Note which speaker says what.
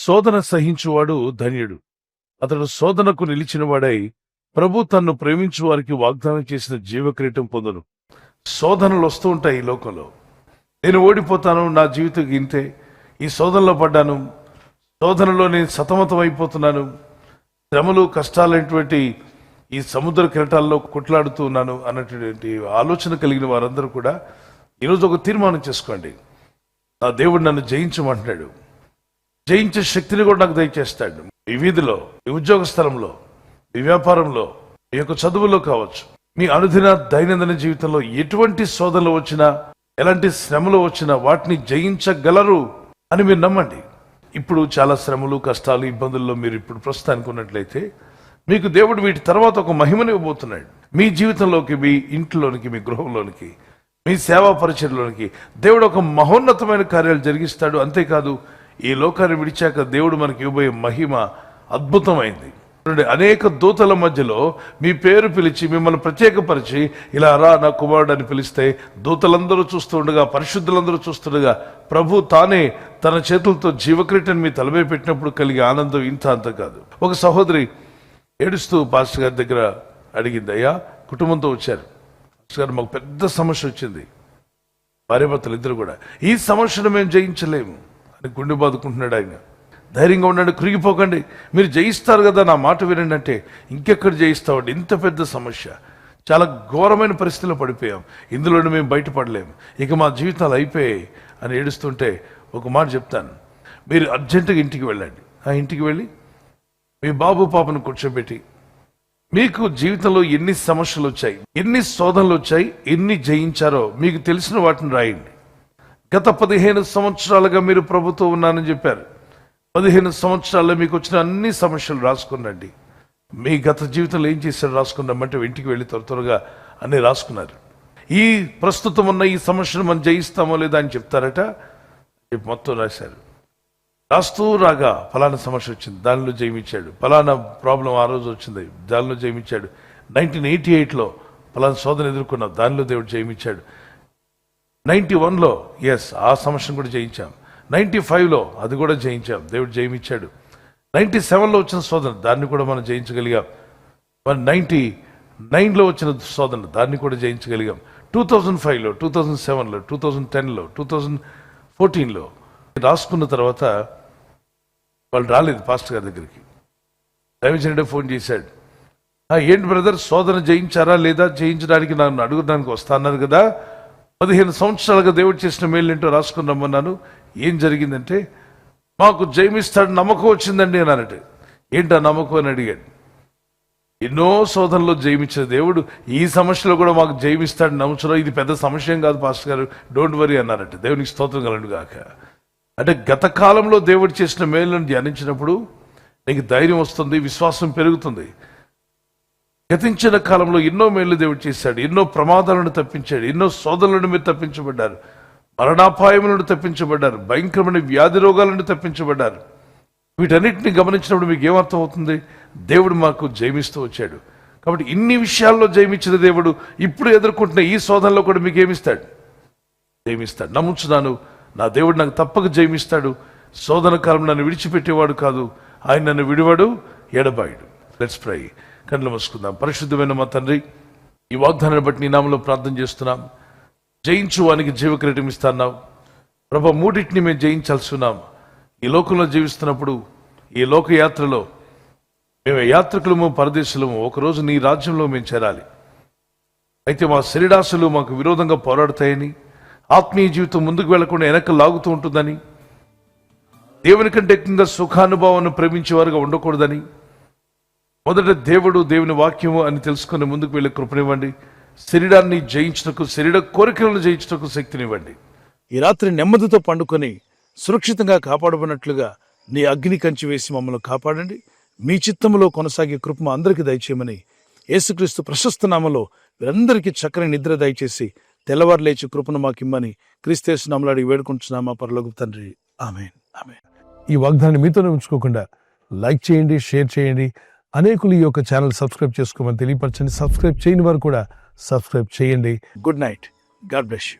Speaker 1: శోధన సహించువాడు ధన్యుడు. అతడు శోధనకు నిలిచినవాడై ప్రభు తన్ను ప్రేమించు వారికి వాగ్దానం చేసిన జీవకిరీటం పొందును. శోధనలు వస్తూ ఉంటాయి ఈ లోకంలో. నేను ఓడిపోతాను, నా జీవితం ఇంతే, ఈ శోధనలో పడ్డాను, శోధనలో నేను సతమతం అయిపోతున్నాను, శ్రమలు కష్టాలైనటువంటి ఈ సముద్ర కిరటాల్లో కొట్లాడుతూ ఉన్నాను అన్నటువంటి ఆలోచన కలిగిన వారందరూ కూడా ఈరోజు ఒక తీర్మానం చేసుకోండి. నా దేవుడు నన్ను జయించమంటున్నాడు. జయించే శక్తిని కూడా నాకు దయచేస్తాడు. మీ వీధిలో, మీ ఉద్యోగ స్థలంలో, మీ వ్యాపారంలో, మీ యొక్క చదువులో కావచ్చు, మీ అనుదిన దైనందిన జీవితంలో ఎటువంటి శోధనలు వచ్చినా, ఎలాంటి శ్రమలు వచ్చినా వాటిని జయించగలరు అని మీరు నమ్మండి. ఇప్పుడు చాలా శ్రమలు, కష్టాలు, ఇబ్బందుల్లో మీరు ఇప్పుడు ప్రస్తుతానికి ఉన్నట్లయితే మీకు దేవుడు వీటి తర్వాత ఒక మహిమను ఇవ్వబోతున్నాడు. మీ జీవితంలోకి, మీ ఇంట్లోనికి, మీ గృహంలోనికి, మీ సేవా పరిచయంలోనికి దేవుడు ఒక మహోన్నతమైన కార్యాలు జరిగిస్తాడు. అంతేకాదు, ఈ లోకాన్ని విడిచాక దేవుడు మనకి ఇవ్వబోయే మహిమ అద్భుతమైంది. అనేక దూతల మధ్యలో మీ పేరు పిలిచి మిమ్మల్ని ప్రత్యేకపరిచి ఇలా రా నా కుమారుడు అని పిలిస్తే దూతలందరూ చూస్తుండగా, పరిశుద్ధులందరూ చూస్తుండగా ప్రభు తానే తన చేతులతో జీవక్రీటని మీ తలపై పెట్టినప్పుడు కలిగే ఆనందం ఇంత అంత కాదు. ఒక సహోదరి ఏడుస్తూ పాస్టర్ గారి దగ్గర అడిగింది, అయ్యా కుటుంబంతో వచ్చారు పాస్టర్ గారు, మాకు పెద్ద సమస్య వచ్చింది, భార్యాభర్తలు ఇద్దరు కూడా, ఈ సమస్యను మేము జయించలేము అని గుండె బాదుకుంటున్నాడు. ఆయన ధైర్యంగా ఉండండి, కృంగిపోకండి, మీరు జయిస్తారు కదా, నా మాట వినండి అంటే ఇంకెక్కడ జయిస్తామండి, ఇంత పెద్ద సమస్య, చాలా ఘోరమైన పరిస్థితిలో పడిపోయాం, ఇందులోనే మేము బయటపడలేము, ఇక మా జీవితాలు అయిపోయాయి అని ఏడుస్తుంటే ఒక మాట చెప్తాను, మీరు అర్జెంటుగా ఇంటికి వెళ్ళండి. ఆ ఇంటికి వెళ్ళి మీ బాబు పాపను కూర్చోబెట్టి మీకు జీవితంలో ఎన్ని సమస్యలు వచ్చాయి, ఎన్ని శోధనలు వచ్చాయి, ఎన్ని జయించారో మీకు తెలిసిన వాటిని రాయండి. గత 15 సంవత్సరాలుగా మీరు ప్రభుతో ఉన్నానని చెప్పారు. 15 సంవత్సరాల్లో మీకు వచ్చిన అన్ని సమస్యలు రాసుకున్నాండి. మీ గత జీవితంలో ఏం చేశారు రాసుకున్నామంటే ఇంటికి వెళ్ళి త్వరగా అన్నీ రాసుకున్నారు. ఈ ప్రస్తుతం ఉన్న ఈ సమస్యను మనం జయిస్తామో లేదా అని చెప్తారట. మొత్తం రాశారు. రాస్తూ రాగా ఫలానా సమస్య వచ్చింది, దానిలో జయమిచ్చాడు. ఫలానా ప్రాబ్లం ఆ రోజు వచ్చింది, దానిలో జయమిచ్చాడు. 1988లో ఫలానా శోధన ఎదుర్కొన్నాం, దానిలో దేవుడు జయమిచ్చాడు. 91లో ఆ సమస్యను కూడా జయించాం. 95లో అది కూడా జయించాం, దేవుడు జయమిచ్చాడు. 97లో వచ్చిన శోధన, దాన్ని కూడా మనం జయించగలిగాం. 99లో వచ్చిన శోధన, దాన్ని కూడా జయించగలిగాం. 2005లో, 2007లో, 2010లో, 2014లో రాసుకున్న తర్వాత వాళ్ళు రాలేదు పాస్టర్ గారి దగ్గరికి. దైవజనుడే ఫోన్ చేశాడు, ఏంటి బ్రదర్ శోధన జయించారా లేదా, జయించడానికి నన్ను అడుగుడానికి వస్తాన్నారు కదా, 15 సంవత్సరాలుగా దేవుడు చేసిన మేలు ఏంటో రాసుకుని రమ్మన్నాను, ఏం జరిగిందంటే మాకు జయమిస్తాడు నమ్మకం వచ్చిందండి అన్నారట. ఏంటా నమ్మకం అని అడిగాడు. ఎన్నో శోధనలో జయమిచ్చిన దేవుడు ఈ సమస్యలో కూడా మాకు జయమిస్తాడు నమ్ముచడం, ఇది పెద్ద సమస్య ఏం కాదు పాస్టర్ గారు, డోంట్ వరీ అన్నారట. దేవునికి స్తోత్రం కలండు గాక. అంటే గత కాలంలో దేవుడు చేసిన మేలును ధ్యానించినప్పుడు నీకు ధైర్యం వస్తుంది, విశ్వాసం పెరుగుతుంది. గతించిన కాలంలో ఎన్నో మేలు దేవుడు చేశాడు, ఎన్నో ప్రమాదాలను తప్పించాడు, ఎన్నో శోధనలను మీరు తప్పించబడ్డారు, మరణాపాయములను తప్పించబడ్డారు, భయంకరమైన వ్యాధి రోగాలను తప్పించబడ్డారు. వీటన్నిటిని గమనించినప్పుడు మీకు ఏమర్థం అవుతుంది, దేవుడు మాకు జయమిస్తూ వచ్చాడు. కాబట్టి ఇన్ని విషయాల్లో జయమిచ్చిన దేవుడు ఇప్పుడు ఎదుర్కొంటున్న ఈ శోధనలో కూడా మీకు ఏమిస్తాడు, జయమిస్తాడు. నమ్ముచున్నాను, నా దేవుడు నాకు తప్పక జయమిస్తాడు. శోధన కాలం నన్ను విడిచిపెట్టేవాడు కాదు, ఆయన నన్ను విడివాడు, ఎడబాయుడు. Let's pray. కళ్ళు మూసుకుందాం. పరిశుద్ధమైన మా తండ్రి, ఈ వాగ్దానాన్ని బట్టి నీ నామములో ప్రార్థన చేస్తున్నాం. జయించు వానికి జీవకిరీటం ఇస్తున్నావు ప్రభా. మూడింటిని మేము జయించాల్సి ఉన్నాం. ఈ లోకంలో జీవిస్తున్నప్పుడు, ఈ లోకయాత్రలో మేము యాత్రికులము, పరదేశులము, ఒకరోజు నీ రాజ్యంలో మేము చేరాలి. అయితే మా శరీరాశలు మాకు విరోధంగా పోరాడతాయని, ఆత్మీయ జీవితం ముందుకు వెళ్లకుండా వెనక్కి లాగుతూ ఉంటుందని, దేవుని కంటే ఎక్కువగా సుఖానుభవాన్ని ప్రేమించేవారుగా ఉండకూడదని, మొదట దేవుడు, దేవుని వాక్యము అని తెలుసుకుని ముందుకు వెళ్ళే కృపనివ్వండి. శరీరాన్ని జయించుటకు, శరీర కోరికలను జయించుటకు శక్తినివ్వండి. ఈ రాత్రి నెమ్మదితో పండుకొని సురక్షితంగా కాపాడబడినట్లుగా నీ అగ్ని కంచి వేసి మమ్మల్ని కాపాడండి. మీ చిత్తములో కొనసాగే కృప అందరికీ దయచేయమని యేసుక్రీస్తు ప్రశస్త నామములో వీరందరికీ చక్కని నిద్ర దయచేసి తెల్లవారు లేచి కృపను మాకిమ్మని క్రీస్తు నామములో అడిగి వేడుకుంటున్నామా పరలోకపు తండ్రి. ఆమేన్, ఆమేన్. ఈ వాగ్దానాన్ని మీతోనే ఉంచుకోకుండా లైక్ చేయండి, షేర్ చేయండి. అనేకులు ఈ యొక్క ఛానల్ సబ్స్క్రైబ్ చేసుకోమని తెలియపరచండి. సబ్స్క్రైబ్ చేయని వారు కూడా సబ్స్క్రైబ్ చేయండి. Good night. God bless you.